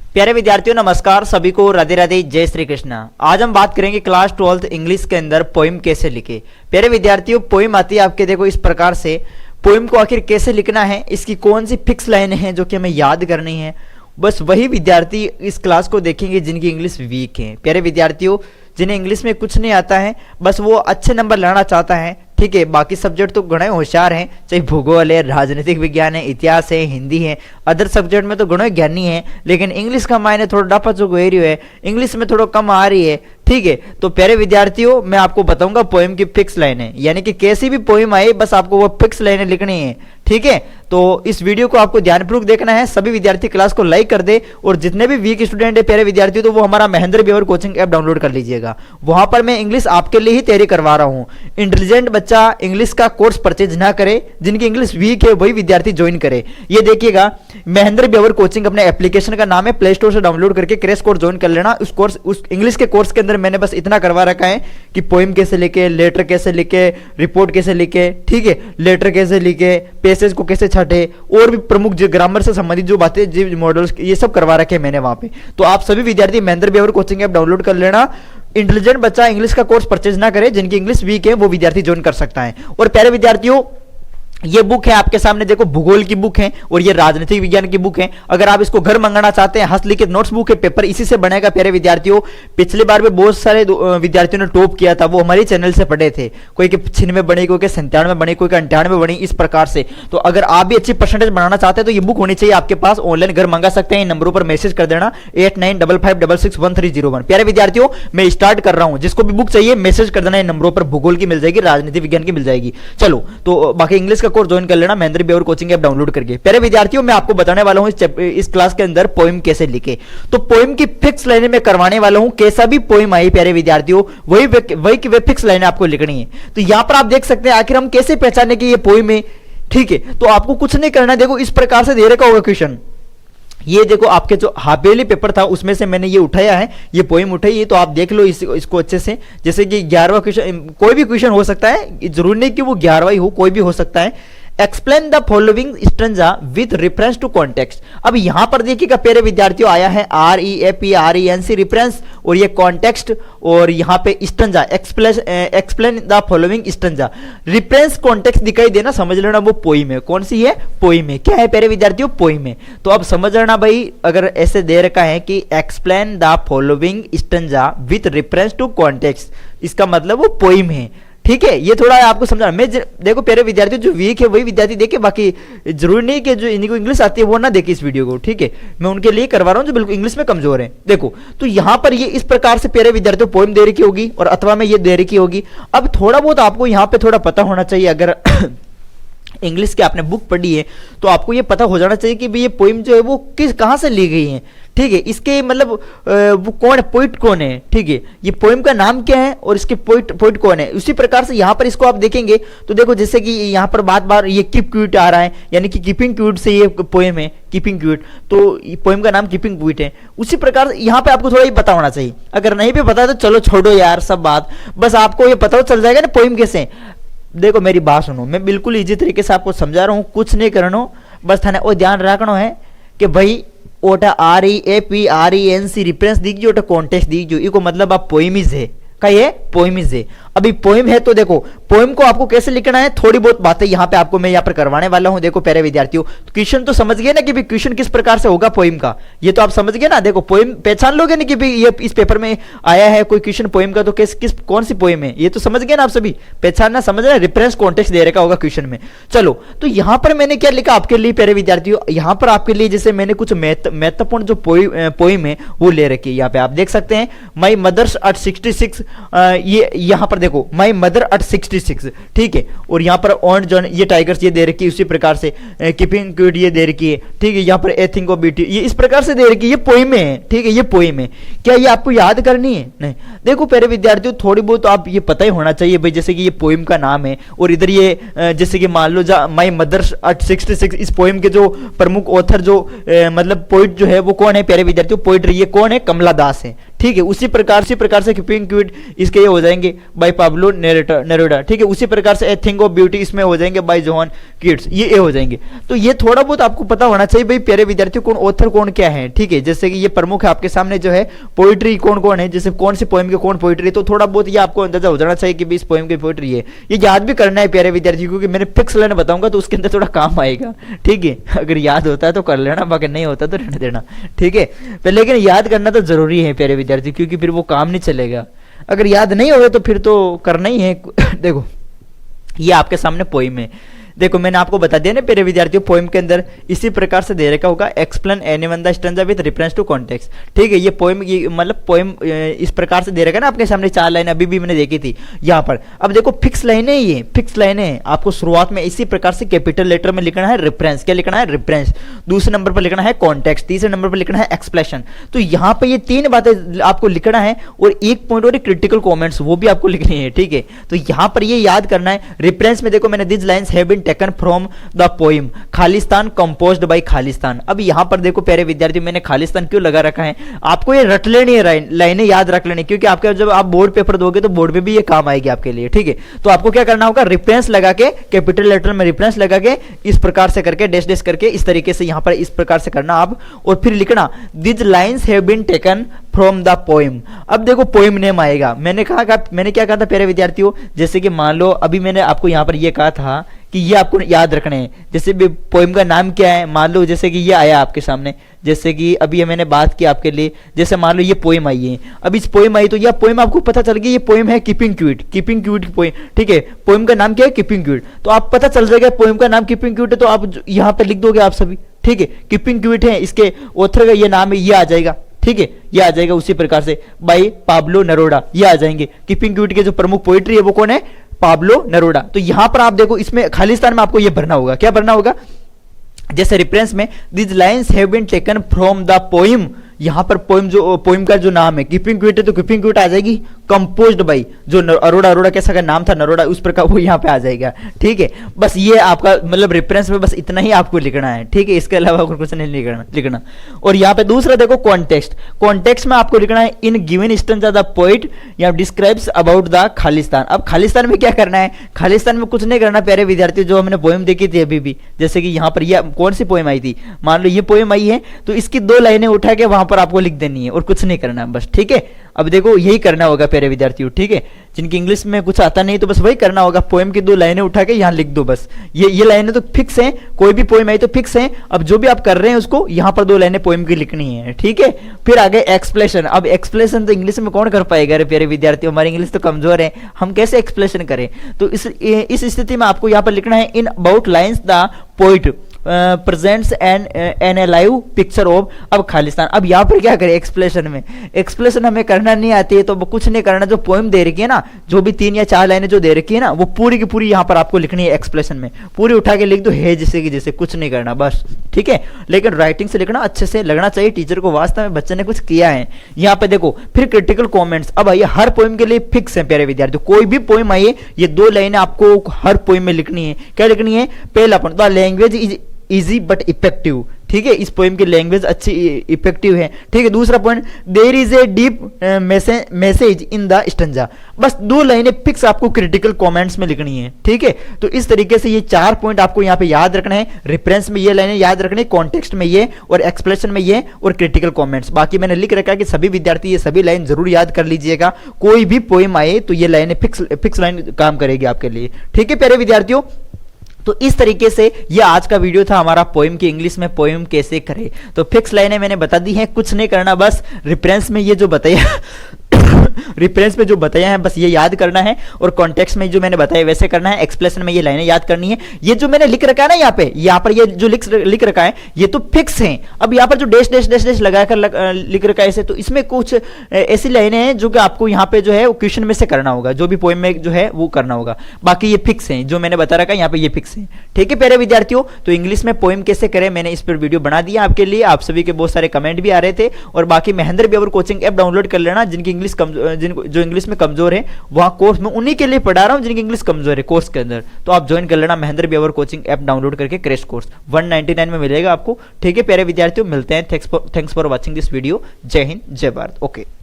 प्यारे विद्यार्थियों नमस्कार, सभी को राधे राधे, जय श्री कृष्ण। आज हम बात करेंगे क्लास 12th इंग्लिश के अंदर पोइम कैसे लिखे। प्यारे विद्यार्थियों, पोइम आती है आपके देखो इस प्रकार से। पोइम को आखिर कैसे लिखना है, इसकी कौन सी फिक्स लाइन है जो कि हमें याद करनी है, बस वही विद्यार्थी इस क्लास को देखेंगे जिनकी इंग्लिश वीक है। प्यारे विद्यार्थियों, जिन्हें इंग्लिश में कुछ नहीं आता है, बस वो अच्छे नंबर लाना चाहता है, ठीक है, बाकी सब्जेक्ट तो गणे होशियार हैं, चाहे भूगोल है, राजनीतिक विज्ञान है, इतिहास है, हिंदी है, अदर सब्जेक्ट में तो गणे ज्ञानी है, लेकिन इंग्लिश का मायने थोड़ा डापा चुक हो रही है, इंग्लिश में थोड़ा कम आ रही है, ठीक है। तो प्यारे विद्यार्थियों, मैं आपको बताऊंगा पोएम की फिक्स लाइन है, यानी कि कैसी भी पोएम आए बस आपको वो फिक्स लाइनें लिखनी है, ठीक है। तो इस वीडियो को आपको ध्यानपूर्वक देखना है। सभी विद्यार्थी क्लास को लाइक कर दे, और जितने भी वीक स्टूडेंट है प्यारे विद्यार्थियों, तो वो हमारा महेंद्र बेवर कोचिंग ऐप डाउनलोड कर लीजिएगा। वहां पर मैं इंग्लिश आपके लिए ही तैयारी करवा रहा हूं। इंटेलिजेंट बच्चा इंग्लिश का कोर्स परचेज ना करे, जिनकी इंग्लिश वीक है वही विद्यार्थी ज्वाइन करे। ये देखिएगा, महेंद्र बेवर कोचिंग अपने एप्लीकेशन का नाम है, प्ले स्टोर से डाउनलोड करके क्रैश कोर्स ज्वाइन कर लेना। उस इंग्लिश के कोर्स के अंदर मैंने बस इतना करवा रखा है कि पोएम कैसे लिखे, लेटर कैसे लिखे, रिपोर्ट कैसे लिखे, ठीक है, लेटर कैसे लिखे, पैसेज को कैसे छाटे, और भी प्रमुख जो ग्रामर से संबंधित जो बातें, जो मॉडल्स, ये सब करवा रखे हैं मैंने वहां पे। तो आप सभी विद्यार्थी महेंद्र बेवर कोचिंग ऐप डाउनलोड कर लेना। इंटेलिजेंट बच्चा इंग्लिश का कोर्स परचेज ना करे, जिनकी इंग्लिश वीक है वो विद्यार्थी ज्वाइन कर सकता है। और प्यारे विद्यार्थियों, ये बुक है आपके सामने, देखो भूगोल की बुक है और ये राजनीतिक विज्ञान की बुक है। अगर आप इसको घर मंगाना चाहते हैं, हस्तलिखित नोट्स बुक है, पेपर इसी से बनेगा। प्यारे विद्यार्थियों, पिछली बार में बहुत सारे विद्यार्थियों ने टॉप किया था, वो हमारे चैनल से पढ़े थे। कोई के 96 बनी, कोई के 97 बनी, कोई के 98 बनी, इस प्रकार से। तो अगर आप भी अच्छी परसेंटेज बनाना चाहते हैं तो ये बुक होनी चाहिए आपके पास। ऑनलाइन घर मंगा सकते हैं, इन नंबरों पर मैसेज कर देना 8955661301। प्यारे विद्यार्थियों, मैं स्टार्ट कर रहा हूं। जिसको भी बुक चाहिए मैसेज कर देना, इन नंबरों पर भूगोल की मिल जाएगी, राजनीतिक विज्ञान की मिल जाएगी। चलो, तो बाकी इंग्लिश का कोर्स ज्वाइन कर लेना महेंद्र बेवर कोचिंग ऐप डाउनलोड करके। प्यारे विद्यार्थियों, मैं आपको बताने वाला हूं इस क्लास के अंदर पोएम कैसे लिखे। तो पोएम की फिक्स लाइनें मैं करवाने वाला हूं। कैसा भी पोएम आई प्यारे विद्यार्थियों, वही फिक्स लाइनें आपको लिखनी है। तो यहां पर आप देख सकते हैं आखिर हम कैसे पहचाने कि ये पोएम है, ठीक है। तो आपको कुछ नहीं करना है, देखो इस प्रकार से दे रखा होगा क्वेश्चन। ये देखो आपके जो हाफ ईयरली पेपर था उसमें से मैंने ये उठाया है, ये पोएम उठाई है, तो आप देख लो इसको अच्छे से। जैसे कि 11वां क्वेश्चन, कोई भी क्वेश्चन हो सकता है, जरूरी नहीं कि वो 11वां ही हो, कोई भी हो सकता है। Explain the following stanza with reference to context. अब यहां पर देखिएगा प्यारे विद्यार्थियों, आया है REFERENC रेफरेंस, और ये कॉन्टेक्स्ट, और यहां पे stanza explain the following stanza. Reference context दिखाई देना, समझ लेना वो पोइम है। कौन सी है? पोइम है। क्या है प्यारे विद्यार्थियों? पोइम है। तो अब समझ लेना भाई, अगर ऐसे दे रखा है कि explain the following stanza with reference to context, इसका मतलब वो पोइम है, ठीक है। ये थोड़ा आपको समझाना। मैं देखो प्यारे विद्यार्थी, जो वीक है वही विद्यार्थी देखे, बाकी जरूरी नहीं कि जो इनको इंग्लिश आती है वो ना देखे इस वीडियो को, ठीक है। मैं उनके लिए करवा रहा हूं जो बिल्कुल इंग्लिश में कमजोर है। देखो, तो यहां पर ये इस प्रकार से प्यारे विद्यार्थियों पोएम दे रखी होगी, और अथवा में ये दे रखी होगी। अब थोड़ा बहुत आपको यहां पे थोड़ा पता होना चाहिए। अगर इंग्लिश की आपने बुक पढ़ी है तो आपको ये पता हो जाना चाहिए कि भाई ये पोइम जो है वो कहां से ली गई है, ठीक है। इसके मतलब वो कौन है, पोइट कौन है, ठीक है। ये पोइम का नाम क्या है और इसके पोइट कौन है। उसी प्रकार से यहाँ पर इसको आप देखेंगे तो देखो, जैसे कि यहाँ पर बार बार ये कीप क्यूट आ रहा है, यानी कि कीपिंग क्यूट से ये पोइम है, कीपिंग क्यूट, तो पोइम का नाम कीपिंग क्यूट है। उसी प्रकार यहाँ पे आपको थोड़ा ही पता होना चाहिए। अगर नहीं भी पता है तो चलो छोड़ो यार सब बात, बस आपको ये पता चल जाएगा ना पोइम कैसे। देखो मेरी बात सुनो, मैं बिल्कुल इजी तरीके से आपको समझा रहा हूँ, कुछ नहीं करना, बस थाने वो ध्यान रखना है कि भाई ओटा REFERENC रेफरेंस दीजिए, ओटा कॉन्टेक्स्ट दीजिए, इको मतलब आप पोइमिज है का, ये पोइमिज है। अभी पोइम है तो देखो पोइम को आपको कैसे लिखना है, थोड़ी बहुत बातें यहाँ पे आपको मैं यहाँ पर करवाने वाला हूँ। देखो प्यारे विद्यार्थियों, तो क्वेश्चन तो समझ गए ना कि क्वेश्चन किस प्रकार से होगा पोइम का, ये तो आप समझ गए ना। देखो पोइम पहचान लोगे ना कि ये इस पेपर में आया है कोई क्वेश्चन पोइम का, तो कौन सी पोइम है, ये तो समझ गए ना आप सभी। पहचानना समझ रहे, रेफरेंस कॉन्टेक्स्ट दे रखा होगा क्वेश्चन में। चलो, तो यहाँ पर मैंने क्या लिखा आपके लिए प्यारे विद्यार्थियों, यहाँ पर आपके लिए जैसे मैंने कुछ महत्वपूर्ण जो पोइम है वो ले रखी है। यहाँ पे आप देख सकते हैं, माई मदर्स एट 66, ये यहाँ पर देखो माई मदर एट 66, ठीक है। और यहाँ पर ऑन जॉन ये टाइगर्स ये दे रखी है, उसी प्रकार से कीपिंग क्यूट ये दे रखी है, ठीक है। यहाँ पर ए थिंक ऑफ ब्यूटी ये इस प्रकार से दे रखी है, ये पोइम है, ठीक है, ये पोइम है। क्या ये आपको याद करनी है? नहीं। देखो प्यारे विद्यार्थियों, थोड़ी बहुत आप ये पता ही होना चाहिए भाई, जैसे कि ये पोइम का नाम है, और इधर ये जैसे कि मान लो माई मदर्स एट 66, इस पोइम के जो प्रमुख ऑथर जो मतलब पोइट जो है वो कौन है प्यारे विद्यार्थियों, पोइट्री ये कौन है, कमला दास है, ठीक है। उसी प्रकार से कीपिंग क्यूट इसके ये हो जाएंगे बाय पाब्लो नेरुदा, ठीक है। उसी प्रकार से ए थिंग ऑफ ब्यूटी इसमें हो जाएंगे बाय जोहान कीट्स, ये हो जाएंगे। तो ये थोड़ा बहुत आपको पता होना चाहिए भाई प्यारे विद्यार्थियों कौन ऑथर कौन क्या है, ठीक है। जैसे कि ये प्रमुख है आपके सामने जो है पोइट्री कौन कौन है, जैसे कौन सी पोएम के कौन पोइट्री, तो थोड़ा बहुत ये आपको अंदाजा हो जाना चाहिए कि इस पोएम की पोइट्री है। ये याद भी करना है प्यारे विद्यार्थियों, क्योंकि मैंने फिक्स लाइन बताऊंगा तो उसके अंदर थोड़ा काम आएगा, ठीक है। अगर याद होता है तो कर लेना, बाकी नहीं होता तो रहने देना, ठीक है। पर लेकिन याद करना तो जरूरी है प्यारे विद्यार्थी, क्योंकि फिर वो काम नहीं चलेगा। अगर याद नहीं होगा तो फिर तो करना ही है। देखो ये आपके सामने पोइम है, देखो मैंने आपको बता दिया ना प्यारे विद्यार्थियों, पोएम के अंदर इसी प्रकार से दे रखा होगा explain anyone the stanza with reference to context, ठीक है। ये पोएम, ये मतलब पोएम इस प्रकार से दे रखा है ना आपके सामने, 4 लाइन अभी भी मैंने देखी थी यहाँ पर। अब देखो फिक्स लाइनें, ये फिक्स लाइनें हैं। आपको शुरुआत में इसी प्रकार से कैपिटल लेटर में लिखना है रेफरेंस, क्या लिखना है रेफरेंस, दूसरे नंबर पर लिखना है कॉन्टेक्स्ट, तीसरे नंबर पर लिखना है एक्सप्लेनेशन। तो यहाँ पे ये 3 बातें आपको लिखना है, और एक पॉइंट और एक क्रिटिकल कॉमेंट्स वो भी आपको लिखनी है, ठीक है। तो यहाँ पर ये याद करना है। रेफरेंस में देखो मैंने this lines have been taken from the poem Khalistan composed by Khalistan. अब यहां पर देखो प्यारे विद्यार्थी मैंने खालिस्तान क्यों लगा रखा है, आपको ये रट लेनी है, लाइनें याद रख लेनी, क्योंकि आपके जब आप बोर्ड पेपर दोगे तो बोर्ड पे भी ये काम आएगी आपके लिए, ठीक है। तो आपको क्या करना होगा, रेफरेंस लगा के कैपिटल लेटर में रेफरेंस लगा के इस प्रकार से करके डैश डैश करके इस तरीके से यहां पर इस प्रकार से करना आप, और फिर लिखना this lines have been taken from the poem. अब देखो पोएम नेम आएगा, मैंने क्या कहा था प्यारे विद्यार्थियों, जैसे कि मान लो अभी मैंने आपको यहां पर ये कहा था कि ये आपको याद रखने हैं। जैसे भी पोएम का नाम क्या है, मान लो जैसे कि ये आया आपके सामने, जैसे कि अभी ये मैंने बात की आपके लिए, जैसे मान लो ये पोएम आई है, अब इस पोएम आई तो यह पोएम आपको पता चल गया ये पोएम है कीपिंग क्यूट, कीपिंग क्यूट की पोएम, ठीक है। पोएम का नाम क्या है कीपिंग क्यूट, तो आप पता चल जाएगा पोएम का नाम कीपिंग क्यूट है, तो आप यहाँ पे लिख दोगे आप सभी, ठीक है। कीपिंग क्यूट है, इसके ऑथर का ये नाम है, ये आ जाएगा, ठीक है, ये आ जाएगा। उसी प्रकार से बाय पाब्लो नेरुदा ये आ जाएंगे। कीपिंग क्यूट के जो प्रमुख पोइट्री है वो कौन है, पाब्लो नेरुदा। तो यहां पर आप देखो इसमें खालिस्तान में आपको ये भरना होगा, क्या भरना होगा, जैसे रेफरेंस में this lines have been taken from the poem, यहां पर पोएम का जो नाम है कीपिंग क्यूट है तो कीपिंग क्यूट आ जाएगी, कंपोज्ड बाय जो अरोड़ा कैसा का नाम था नरोड़ा, उस प्रकार वो यहाँ पे आ जाएगा, ठीक है। बस ये आपका मतलब रेफरेंस में बस इतना ही आपको लिखना है, ठीक है, इसके अलावा कुछ नहीं लिखना। और यहाँ पे दूसरा देखो कॉन्टेक्स्ट, कॉन्टेक्स्ट में आपको लिखना है in given stanza the poet या डिस्क्राइब्स अबाउट द खालिस्तान। अब खालिस्तान में क्या करना है, खालिस्तान में कुछ नहीं करना प्यारे विद्यार्थी, जो हमने पोएम देखी थी अभी भी, जैसे कि यहाँ पर ये कौन सी पोएम आई थी, मान लो ये पोएम आई है, तो इसकी 2 लाइनें उठा के वहां पर आपको लिख देनी है और कुछ नहीं करना बस, ठीक है। अब देखो यही करना होगा प्यारे विद्यार्थियों, ठीक है। जिनकी इंग्लिश में कुछ आता नहीं तो बस वही करना होगा, पोएम की 2 लाइनें उठा के यहाँ लिख दो बस। ये लाइनें तो फिक्स हैं, कोई भी पोएम आई तो फिक्स है। अब जो भी आप कर रहे हैं उसको यहाँ पर 2 लाइनें पोएम की लिखनी है, ठीक है। फिर आगे एक्सप्लेनेशन। अब एक्सप्लेनेशन तो इंग्लिश में कौन कर पाएगा रे प्यारे विद्यार्थियों, हमारी इंग्लिश तो कमजोर है, हम कैसे एक्सप्लेनेशन करें। तो इस स्थिति में आपको यहाँ पर लिखना है in about lines the poet presents an live picture of अब खालिस्तान। अब यहाँ पर क्या करें, एक्सप्लेनेशन में, एक्सप्लेनेशन हमें करना नहीं आती है तो कुछ नहीं करना, जो पोएम दे रखी है ना, जो भी 3 या 4 लाइनें जो दे रखी है ना, वो पूरी की पूरी यहाँ पर आपको लिखनी है एक्सप्लेनेशन में, पूरी उठा के लिख दो है जैसे कि जैसे, कुछ नहीं करना बस, ठीक है। लेकिन राइटिंग से लिखना अच्छे से लगना चाहिए, टीचर को वास्तव में बच्चे ने कुछ किया है। यहाँ पे देखो फिर क्रिटिकल कॉमेंट्स। अब ये हर पोएम के लिए फिक्स है प्यारे विद्यार्थी, कोई भी पोएम आइए ये 2 लाइनें आपको हर पोएम में लिखनी है। क्या लिखनी है, पहला point the language is easy but effective, ठीक है, इस पोएम की लैंग्वेज अच्छी इफेक्टिव है, ठीक है। दूसरा point there is a deep message in the stanza. बस 2 लाइनें फिक्स आपको क्रिटिकल कमेंट्स में लिखनी है, ठीक है। तो इस तरीके से ये 4 पॉइंट आपको यहाँ पे याद रखना है, रेफरेंस में ये लाइनें याद रखनी है, कॉन्टेक्स्ट में ये, और एक्सप्लेनेशन में ये, और क्रिटिकल कमेंट्स। बाकी मैंने लिख रखा है कि सभी विद्यार्थी ये सभी लाइन जरूर याद कर लीजिएगा, कोई भी पोएम आए तो ये लाइनें फिक्स लाइन काम करेगी आपके लिए, ठीक है प्यारे विद्यार्थियों। तो इस तरीके से ये आज का वीडियो था हमारा पोएम की इंग्लिश में पोएम कैसे करें। तो फिक्स लाइनें मैंने बता दी हैं, कुछ नहीं करना, बस रेफरेंस में ये जो बताया रेफरेंस में जो बताया है बस ये याद करना है, और कॉन्टेक्स्ट में जो मैंने बताया वैसे करना है, एक्सप्लेनेशन में ये लाइनें याद करनी है। ये जो मैंने लिख रखा है ना यहाँ पर ये जो लिख रखा है ये तो फिक्स है। अब यहाँ पर जो डैश डैश डैश डैश लगाकर लिख रखा है ऐसे, तो इसमें कुछ ऐसी लाइनें हैं जो कि आपको यहाँ पे जो है वो क्वेश्चन में से करना होगा, जो भी पोएम में जो है वो करना होगा। बाकी ये फिक्स है, जो मैंने बता रखा है यहाँ पे ये फिक्स है, ठीक है प्यारे विद्यार्थियों। तो इंग्लिश में पोएम कैसे करें मैंने इस पर वीडियो बना दिया आपके लिए, आप सभी के बहुत सारे कमेंट भी आ रहे थे। और बाकी महेंद्र बेवर कोचिंग ऐप डाउनलोड कर लेना, जिनकी इंग्लिश जो इंग्लिश में कमजोर है वहां कोर्स में उन्हीं के लिए पढ़ा रहा हूं जिनकी इंग्लिश कमजोर है कोर्स के अंदर, तो आप ज्वाइन कर लेना महेंद्र बेवर कोचिंग ऐप डाउनलोड करके, क्रैश कोर्स 199 में मिलेगा आपको, ठीक है प्यारे विद्यार्थियों। मिलते हैं, thanks for watching this video. जय हिंद, जय भारत, ओके।